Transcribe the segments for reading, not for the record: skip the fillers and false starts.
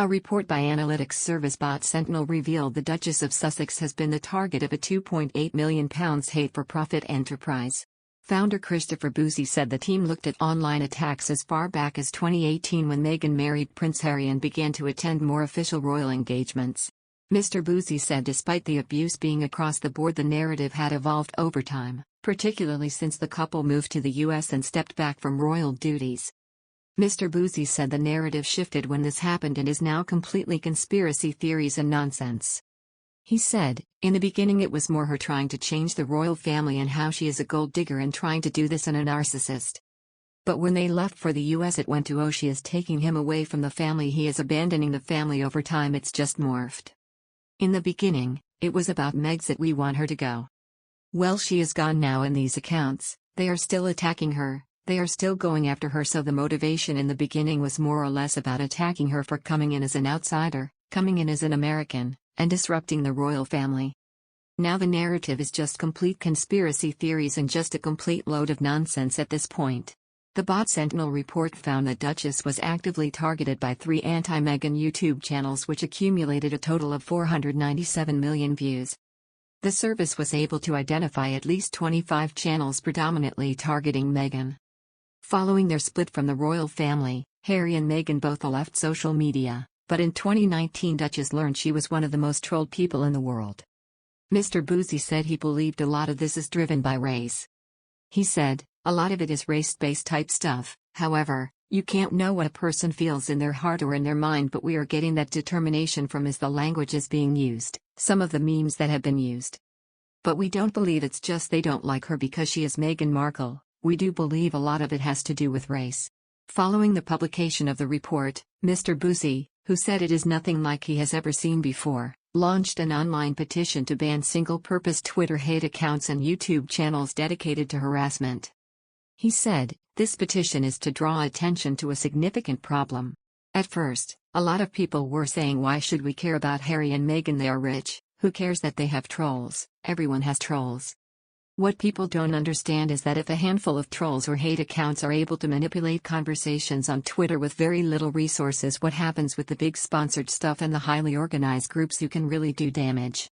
A report by analytics service bot Sentinel revealed the Duchess of Sussex has been the target of a £2.8 million hate-for-profit enterprise. Founder Christopher Bouzy said the team looked at online attacks as far back as 2018 when Meghan married Prince Harry and began to attend more official royal engagements. Mr. Bouzy said despite the abuse being across the board, the narrative had evolved over time, particularly since the couple moved to the US and stepped back from royal duties. Mr. Bouzy said the narrative shifted when this happened and is now completely conspiracy theories and nonsense. He said, in the beginning it was more her trying to change the royal family and how she is a gold digger and trying to do this and a narcissist. But when they left for the US it went to she is taking him away from the family, he is abandoning the family. Over time it's just morphed. In the beginning, it was about Meg's that we want her to go. Well, she is gone now and these accounts, they are still attacking her, they are still going after her. So the motivation in the beginning was more or less about attacking her for coming in as an outsider, coming in as an American, and disrupting the royal family. Now the narrative is just complete conspiracy theories and just a complete load of nonsense at this point. The bot Sentinel report found that Duchess was actively targeted by 3 anti-Meghan YouTube channels which accumulated a total of 497 million views. The service was able to identify at least 25 channels predominantly targeting Meghan. Following their split from the royal family, Harry and Meghan both left social media, but in 2019 Duchess learned she was one of the most trolled people in the world. Mr. Bouzy said he believed a lot of this is driven by race. He said, a lot of it is race-based type stuff. However, you can't know what a person feels in their heart or in their mind, but we are getting that determination from as the language is being used, some of the memes that have been used. But we don't believe it's just they don't like her because she is Meghan Markle, we do believe a lot of it has to do with race. Following the publication of the report, Mr. Bouzy, who said it is nothing like he has ever seen before, launched an online petition to ban single-purpose Twitter hate accounts and YouTube channels dedicated to harassment. He said, this petition is to draw attention to a significant problem. At first, a lot of people were saying, why should we care about Harry and Meghan? They are rich, who cares that they have trolls? Everyone has trolls. What people don't understand is that if a handful of trolls or hate accounts are able to manipulate conversations on Twitter with very little resources, what happens with the big sponsored stuff and the highly organized groups who can really do damage?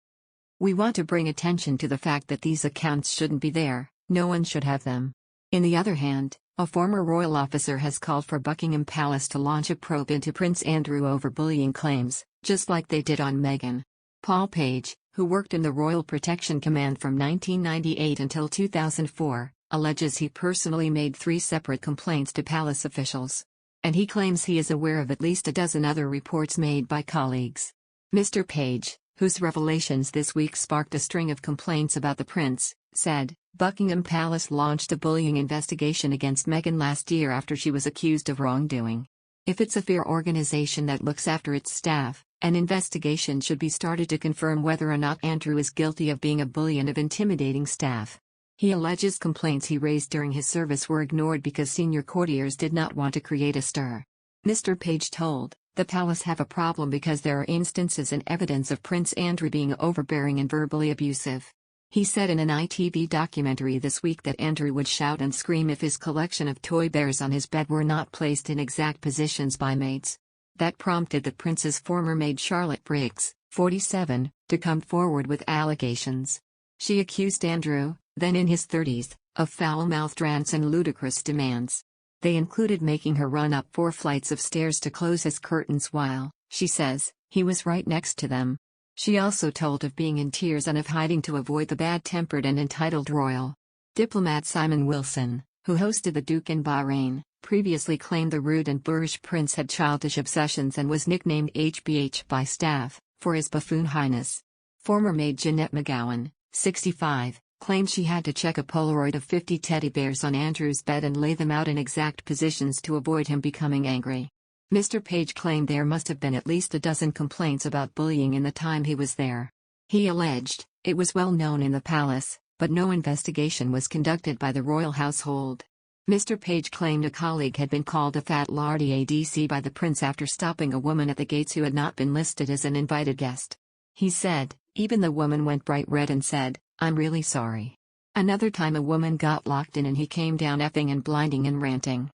We want to bring attention to the fact that these accounts shouldn't be there, no one should have them. In the other hand, a former royal officer has called for Buckingham Palace to launch a probe into Prince Andrew over bullying claims, just like they did on Meghan. Paul Page, who worked in the Royal Protection Command from 1998 until 2004, alleges he personally made 3 separate complaints to palace officials. And he claims he is aware of at least a dozen other reports made by colleagues. Mr. Page, whose revelations this week sparked a string of complaints about the prince, said, Buckingham Palace launched a bullying investigation against Meghan last year after she was accused of wrongdoing. If it's a fair organization that looks after its staff, an investigation should be started to confirm whether or not Andrew is guilty of being a bully and of intimidating staff. He alleges complaints he raised during his service were ignored because senior courtiers did not want to create a stir. Mr. Page told, the palace have a problem because there are instances and evidence of Prince Andrew being overbearing and verbally abusive. He said in an ITV documentary this week that Andrew would shout and scream if his collection of toy bears on his bed were not placed in exact positions by maids. That prompted the prince's former maid Charlotte Briggs, 47, to come forward with allegations. She accused Andrew, then in his 30s, of foul-mouthed rants and ludicrous demands. They included making her run up 4 flights of stairs to close his curtains while, she says, he was right next to them. She also told of being in tears and of hiding to avoid the bad-tempered and entitled royal diplomat Simon Wilson, who hosted the Duke in Bahrain, previously claimed the rude and boorish prince had childish obsessions and was nicknamed HBH by staff, for his buffoon highness. Former maid Jeanette McGowan, 65, claimed she had to check a Polaroid of 50 teddy bears on Andrew's bed and lay them out in exact positions to avoid him becoming angry. Mr. Page claimed there must have been at least a dozen complaints about bullying in the time he was there. He alleged, it was well known in the palace, but no investigation was conducted by the royal household. Mr. Page claimed a colleague had been called a fat lardy ADC by the prince after stopping a woman at the gates who had not been listed as an invited guest. He said, even the woman went bright red and said, I'm really sorry. Another time a woman got locked in and he came down effing and blinding and ranting.